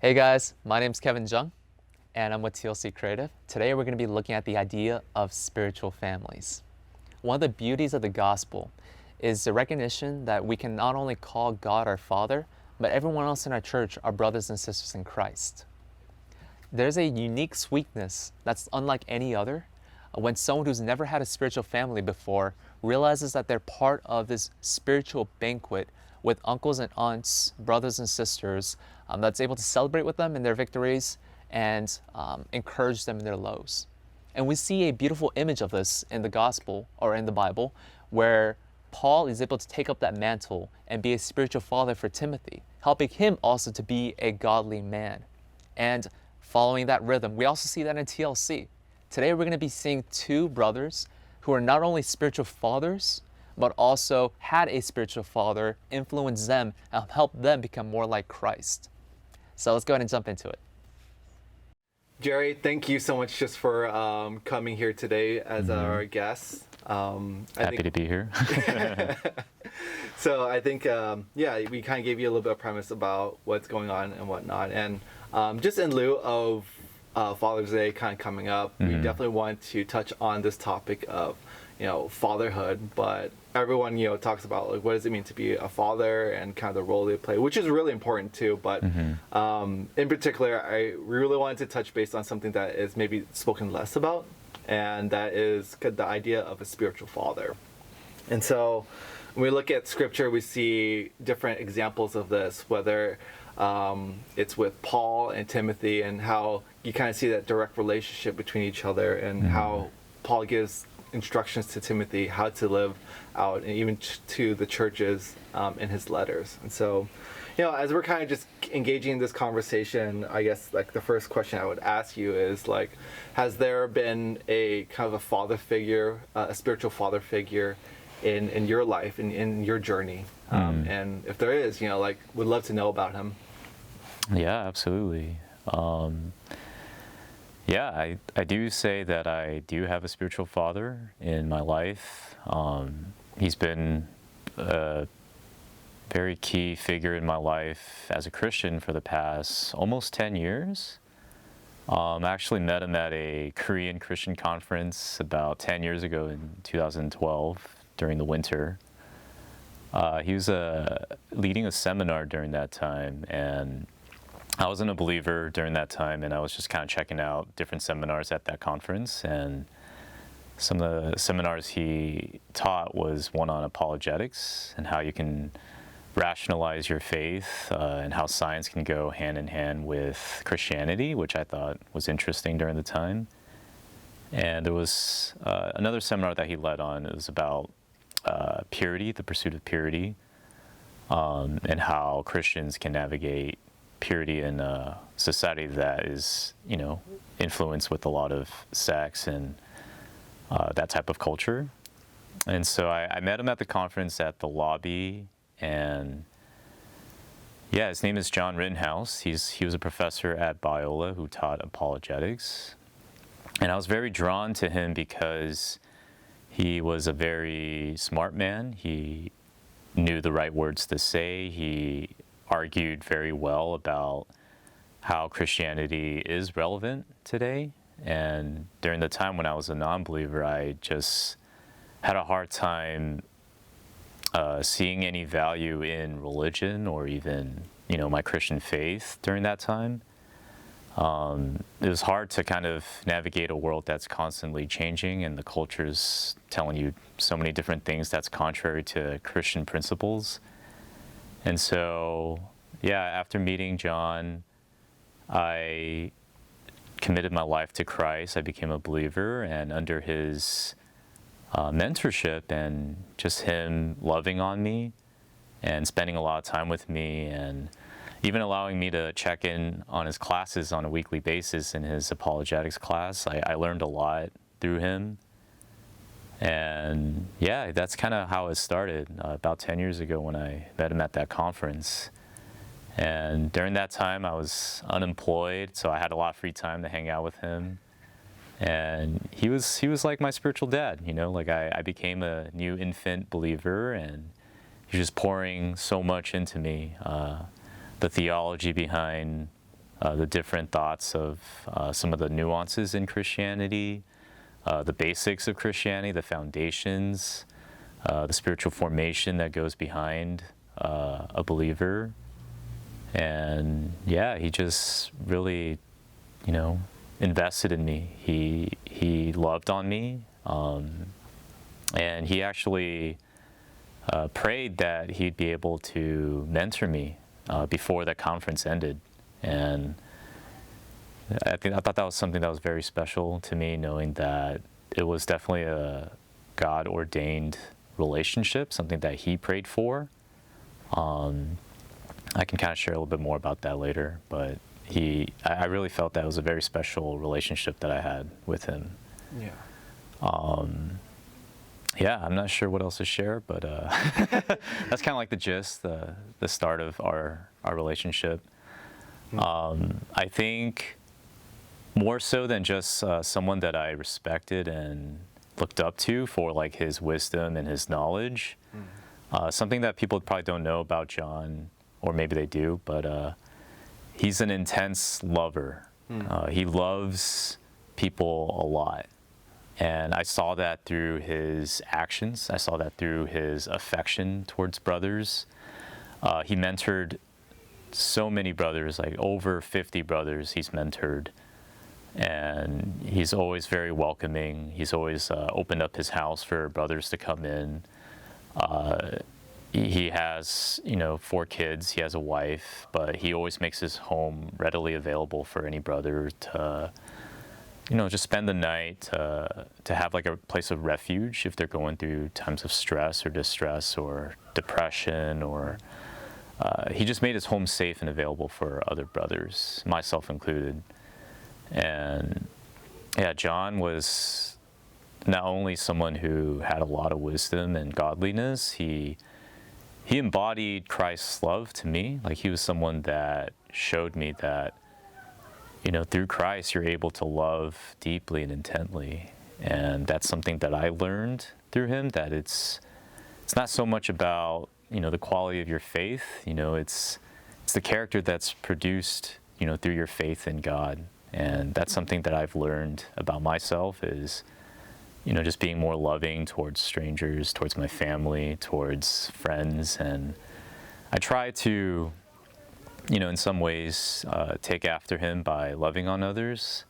Hey guys, my name's Kevin Jung, and I'm with TLC Creative. Today we're going to be looking at the idea of spiritual families. One of the beauties of the gospel is the recognition that we can not only call God our Father, but everyone else in our church are brothers and sisters in Christ. There's a unique sweetness that's unlike any other when someone who's never had a spiritual family before realizes that they're part of this spiritual banquet with uncles and aunts, brothers and sisters, that's able to celebrate with them in their victories and encourage them in their lows. And we see a beautiful image of this in the gospel or in the Bible where Paul is able to take up that mantle and be a spiritual father for Timothy, helping him also to be a godly man. And following that rhythm, we also see that in TLC. Today we're going to be seeing two brothers who are not only spiritual fathers, but also had a spiritual father influence them and help them become more like Christ. So let's go ahead and jump into it. Jerry, thank you so much just for coming here today as our guest. Happy to be here. So I think, we kind of gave you a little bit of premise about what's going on and whatnot. And just in lieu of Father's Day kind of coming up, we definitely want to touch on this topic of, fatherhood. But everyone, talks about like what does it mean to be a father and kind of the role they play, which is really important too. But in particular, I really wanted to touch base on something that is maybe spoken less about, and that is the idea of a spiritual father. And so when we look at scripture, we see different examples of this, whether it's with Paul and Timothy, and how you kind of see that direct relationship between each other, and how Paul gives instructions to Timothy how to live out, and even to the churches in his letters. And so, as we're kind of just engaging in this conversation, I guess like the first question I would ask you is like, has there been a kind of a father figure, a spiritual father figure in your life, in your journey? And if there is, would love to know about him. Yeah, absolutely. I do say that I do have a spiritual father in my life. He's been a very key figure in my life as a Christian for the past almost 10 years. I actually met him at a Korean Christian conference about 10 years ago in 2012 during the winter. He was leading a seminar during that time, and I wasn't a believer during that time, and I was just kind of checking out different seminars at that conference. And some of the seminars he taught was one on apologetics and how you can rationalize your faith, and how science can go hand in hand with Christianity, which I thought was interesting during the time. And there was another seminar that he led on. It was about purity, the pursuit of purity, and how Christians can navigate purity in a society that is, influenced with a lot of sex and that type of culture. And so I met him at the conference at the lobby, and his name is John Rittenhouse. He was a professor at Biola who taught apologetics. And I was very drawn to him because he was a very smart man. He knew the right words to say. He argued very well about how Christianity is relevant today. And during the time when I was a non-believer, I just had a hard time seeing any value in religion or even, my Christian faith during that time. It was hard to kind of navigate a world that's constantly changing, and the culture's telling you so many different things that's contrary to Christian principles. And so, after meeting John, I committed my life to Christ. I became a believer, and under his mentorship and just him loving on me and spending a lot of time with me, and even allowing me to check in on his classes on a weekly basis in his apologetics class, I learned a lot through him. And that's kind of how it started about 10 years ago when I met him at that conference. And during that time, I was unemployed, so I had a lot of free time to hang out with him. And he was like my spiritual dad, like I became a new infant believer, and he was just pouring so much into me. The theology behind the different thoughts of some of the nuances in Christianity, the basics of Christianity, the foundations, the spiritual formation that goes behind a believer. And yeah, he just really, invested in me. He loved on me, and he actually prayed that he'd be able to mentor me before that conference ended. And I thought that was something that was very special to me, knowing that it was definitely a God-ordained relationship, something that he prayed for. I can kind of share a little bit more about that later, but I really felt that it was a very special relationship that I had with him. Yeah. Yeah, I'm not sure what else to share, but that's kind of like the gist, the start of our relationship. I think more so than just someone that I respected and looked up to for like his wisdom and his knowledge. Something that people probably don't know about John, or maybe they do, but he's an intense lover. He loves people a lot. And I saw that through his actions. I saw that through his affection towards brothers. He mentored so many brothers, like over 50 brothers he's mentored. And he's always very welcoming. He's always opened up his house for brothers to come in. He has, 4 kids. He has a wife, but he always makes his home readily available for any brother to, just spend the night, to have like a place of refuge if they're going through times of stress or distress or depression, or he just made his home safe and available for other brothers, myself included. And yeah, John was not only someone who had a lot of wisdom and godliness, he embodied Christ's love to me. Like, he was someone that showed me that, through Christ, you're able to love deeply and intently. And that's something that I learned through him, that it's not so much about, the quality of your faith, it's the character that's produced, through your faith in God. And that's something that I've learned about myself is, just being more loving towards strangers, towards my family, towards friends. And I try to, in some ways, take after him by loving on others.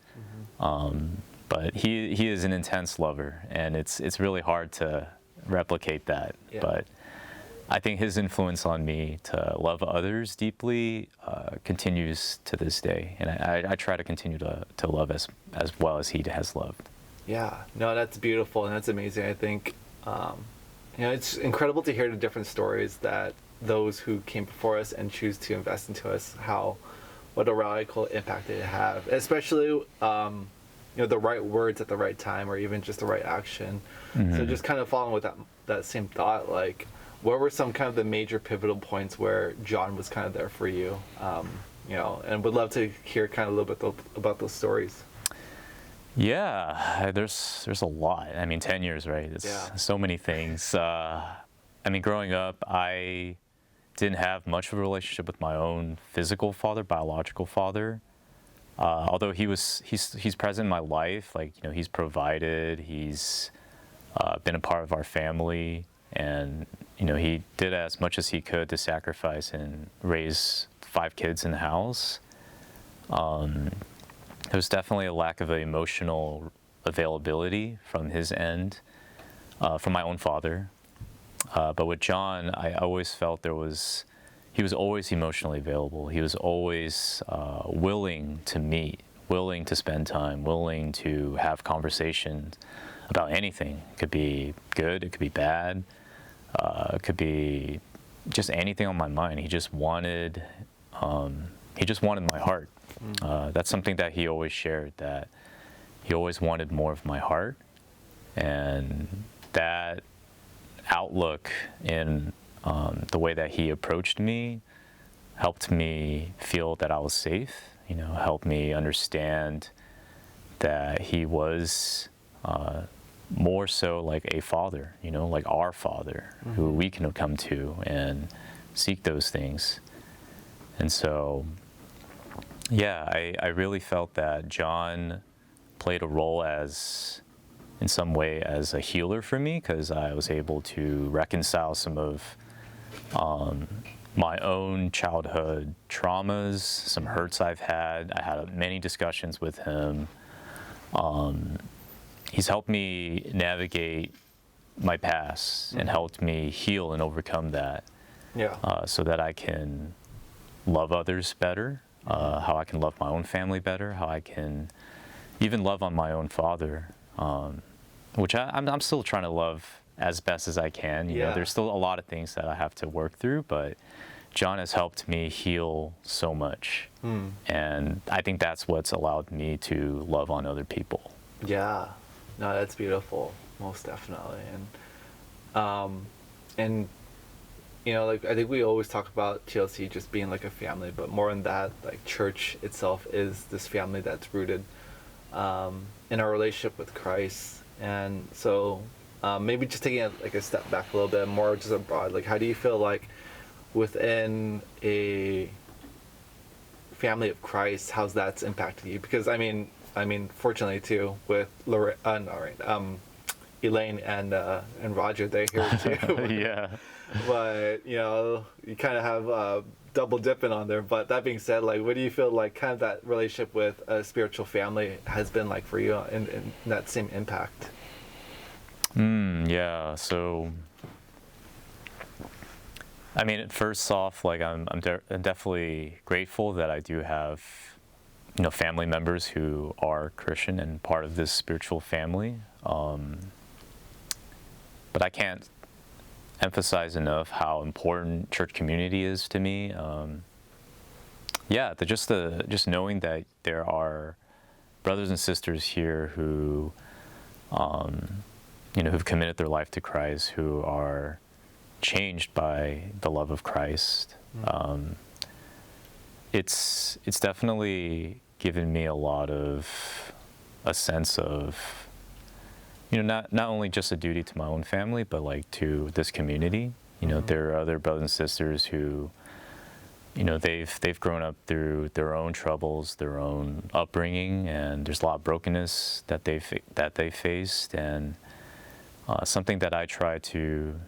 But he is an intense lover, and it's really hard to replicate that. Yeah. But I think his influence on me to love others deeply continues to this day. And I try to continue to love as well as he has loved. Yeah, no, that's beautiful and that's amazing. I think, it's incredible to hear the different stories that those who came before us and choose to invest into us, what a radical impact they have, especially, the right words at the right time, or even just the right action. So just kind of following with that same thought, like, what were some kind of the major pivotal points where John was kind of there for you? And would love to hear kind of a little bit about those stories. Yeah, there's a lot. 10 years, right? It's so many things. Growing up, I didn't have much of a relationship with my own physical father, biological father. Although he's present in my life, like, he's provided, he's been a part of our family, and he did as much as he could to sacrifice and raise 5 kids in the house. There was definitely a lack of emotional availability from his end, from my own father. But with John, I always felt he was always emotionally available. He was always willing to meet, willing to spend time, willing to have conversations about anything. It could be good, it could be bad, it could be just anything on my mind. He just wanted my heart. That's something that he always shared, that he always wanted more of my heart. And that outlook in the way that he approached me helped me feel that I was safe, helped me understand that he was more so like a father, like our father, who we can come to and seek those things. And so, Yeah, I really felt that John played a role as, in some way, as a healer for me, because I was able to reconcile some of my own childhood traumas, some hurts I've had. I had many discussions with him. He's helped me navigate my past and helped me heal and overcome that, Yeah. so that I can love others better, how I can love my own family better, how I can even love on my own father, which I'm still trying to love as best as I can. You know, Yeah. there's still a lot of things that I have to work through, but John has helped me heal so much. And I think that's what's allowed me to love on other people. Yeah, no, that's beautiful, most definitely. And you know, like I think we always talk about TLC just being like a family, but more than that, like church itself is this family that's rooted in our relationship with Christ. And so maybe just taking like a step back a little bit more, just abroad, like how do you feel like within a family of Christ, how's that's impacted you? Because I mean, fortunately too, with Elaine and Roger, they're here too. Yeah. But you know, you kind of have double dipping on there. But that being said, like, what do you feel like kind of that relationship with a spiritual family has been like for you in that same impact? Yeah. So, I mean, first off, like I'm definitely grateful that I do have, you know, family members who are Christian and part of this spiritual family. But I can't emphasize enough how important church community is to me. Just knowing that there are brothers and sisters here who, you know, who've committed their life to Christ, who are changed by the love of Christ. It's definitely given me a sense of, you know, not only just a duty to my own family, but like to this community. You know, there are other brothers and sisters who, you know, they've grown up through their own troubles, their own upbringing, and there's a lot of brokenness that they faced, and something that I try to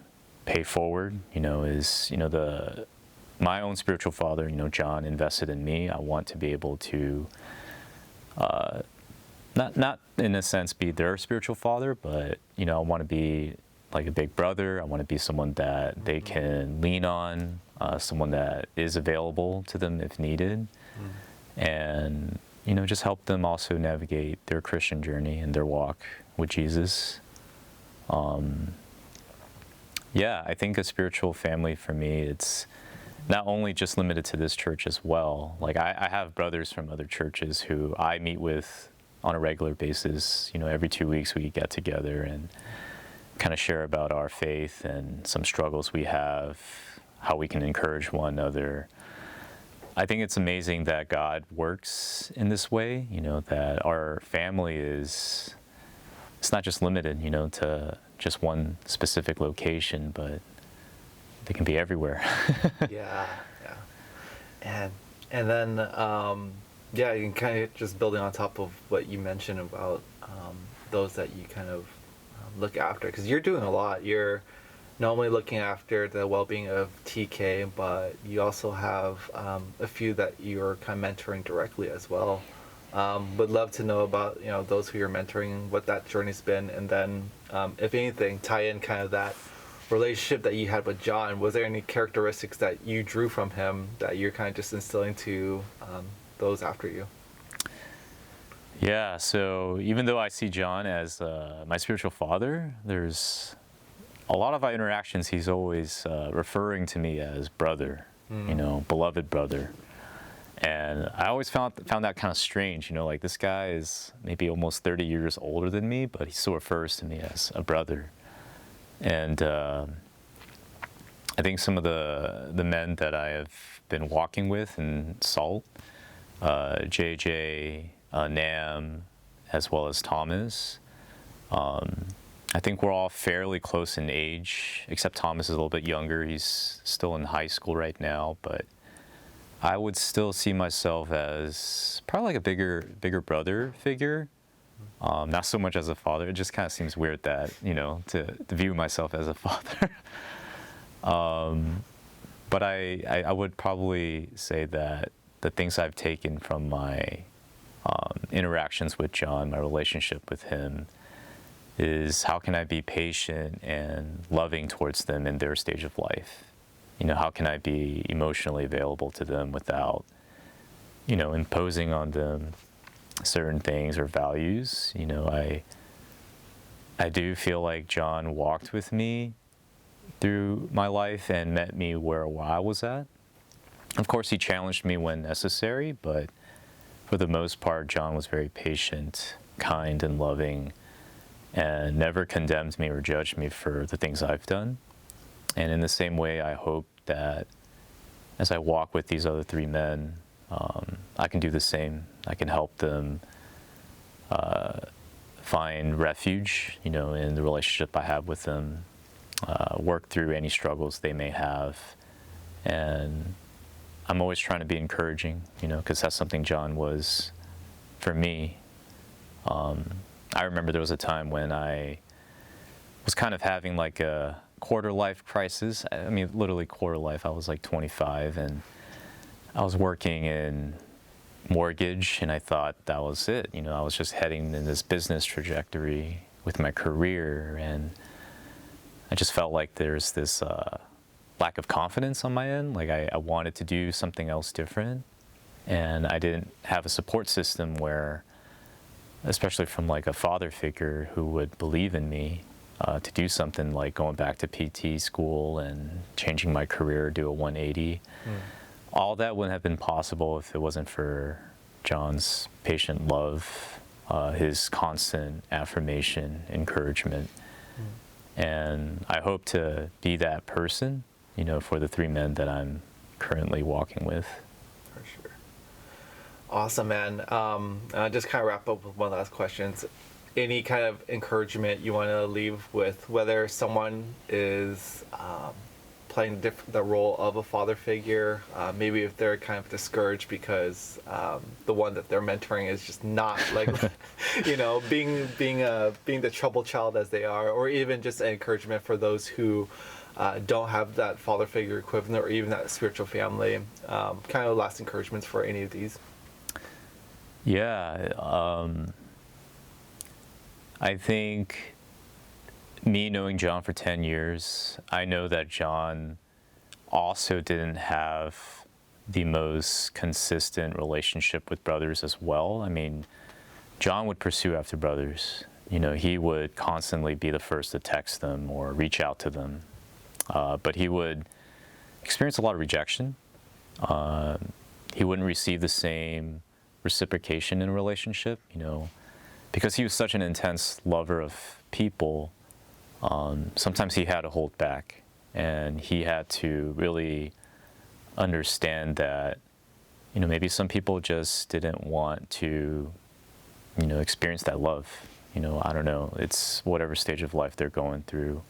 pay forward, you know, is, you know, my own spiritual father, you know, John, invested in me. I want to be able to not in a sense be their spiritual father, but, you know, I want to be like a big brother. I want to be someone that they can lean on, someone that is available to them if needed, and, you know, just help them also navigate their Christian journey and their walk with Jesus. Yeah, I think a spiritual family for me, it's not only just limited to this church as well. Like I have brothers from other churches who I meet with on a regular basis. You know, every 2 weeks we get together and kind of share about our faith and some struggles we have, how we can encourage one another. I think it's amazing that God works in this way, you know, that our family it's not just limited, you know, to just one specific location, but they can be everywhere. Yeah. And then yeah, you can kind of just building on top of what you mentioned about those that you kind of look after, because you're doing a lot. You're normally looking after the well-being of TK, but you also have a few that you're kind of mentoring directly as well. Would love to know about, you know, those who you're mentoring, what that journey's been, and then if anything, tie in kind of that relationship that you had with John. Was there any characteristics that you drew from him that you're kind of just instilling to those after you? Yeah, so even though I see John as my spiritual father, there's a lot of our interactions he's always referring to me as brother, you know, beloved brother. And I always found that kind of strange, you know, like this guy is maybe almost 30 years older than me, but he still refers to me as a brother. And I think some of the men that I have been walking with in SALT, JJ, Nam, as well as Thomas, I think we're all fairly close in age, except Thomas is a little bit younger. He's still in high school right now, but I would still see myself as probably like a bigger brother figure. Not so much as a father. It just kind of seems weird that, to view myself as a father. But I would probably say that the things I've taken from my interactions with John, my relationship with him, is how can I be patient and loving towards them in their stage of life? How can I be emotionally available to them without, imposing on them certain things or values? I do feel like John walked with me through my life and met me where I was at. Of course, he challenged me when necessary, but for the most part, John was very patient, kind, and loving, and never condemned me or judged me for the things I've done. And in the same way, I hope that as I walk with these other three men, I can do the same. I can help them find refuge, in the relationship I have with them, work through any struggles they may have. And I'm always trying to be encouraging, because that's something John was for me. I remember there was a time when I was kind of having like a quarter life crisis. I mean, literally quarter life. I was like 25 and I was working in mortgage and I thought that was it. I was just heading in this business trajectory with my career, and I just felt like there's this lack of confidence on my end. Like I wanted to do something else different, and I didn't have a support system where, especially from like a father figure who would believe in me, to do something like going back to PT school and changing my career, do a 180. All that wouldn't have been possible if it wasn't for John's patient love, his constant affirmation, encouragement. And I hope to be that person, for the three men that I'm currently walking with. For sure. Awesome, man. I'll just kind of wrap up with one last question. Any kind of encouragement you want to leave with, whether someone is playing the role of a father figure, maybe if they're kind of discouraged because the one that they're mentoring is just not like, being the trouble child as they are, or even just an encouragement for those who don't have that father figure equivalent or even that spiritual family. Kind of last encouragements for any of these. Yeah, I think me knowing John for 10 years, I know that John also didn't have the most consistent relationship with brothers as well. I mean, John would pursue after brothers. He would constantly be the first to text them or reach out to them. But he would experience a lot of rejection. He wouldn't receive the same reciprocation in a relationship, because he was such an intense lover of people. Sometimes he had to hold back, and he had to really understand that, maybe some people just didn't want to, experience that love. I don't know, it's whatever stage of life they're going through.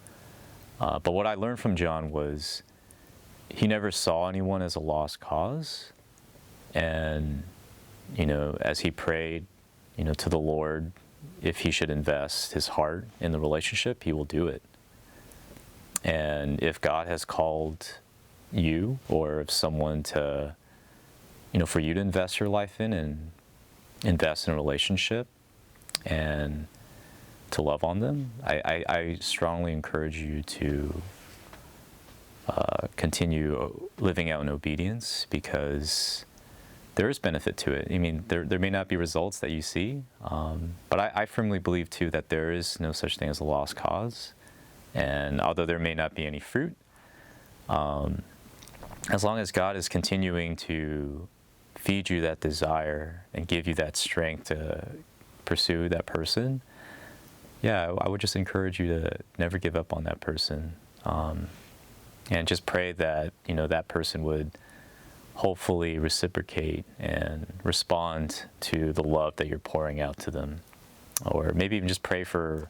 But what I learned from John was he never saw anyone as a lost cause. And, as he prayed, to the Lord, if he should invest his heart in the relationship, he will do it. And if God has called you or if someone to, for you to invest your life in and invest in a relationship and to love on them, I strongly encourage you to continue living out in obedience, because there is benefit to it. I mean, there may not be results that you see, but I firmly believe too that there is no such thing as a lost cause. And although there may not be any fruit, as long as God is continuing to feed you that desire and give you that strength to pursue that person, yeah, I would just encourage you to never give up on that person, and just pray that that person would hopefully reciprocate and respond to the love that you're pouring out to them. Or maybe even just pray for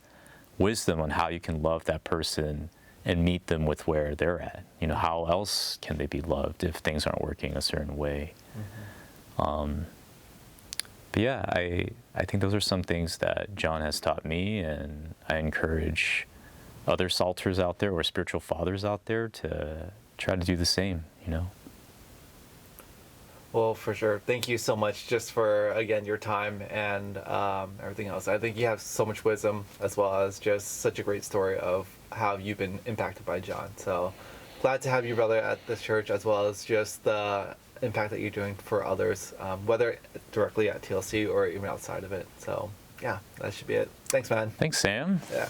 wisdom on how you can love that person and meet them with where they're at. You know, how else can they be loved if things aren't working a certain way? But yeah, I think those are some things that John has taught me, and I encourage other salters out there or spiritual fathers out there to try to do the same, you know? Well, for sure. Thank you so much just for, again, your time and everything else. I think you have so much wisdom as well as just such a great story of how you've been impacted by John. So glad to have you, brother, at this church, as well as just the impact that you're doing for others, whether directly at TLC or even outside of it. So yeah, that should be it. Thanks, man. Thanks, Sam. Yeah.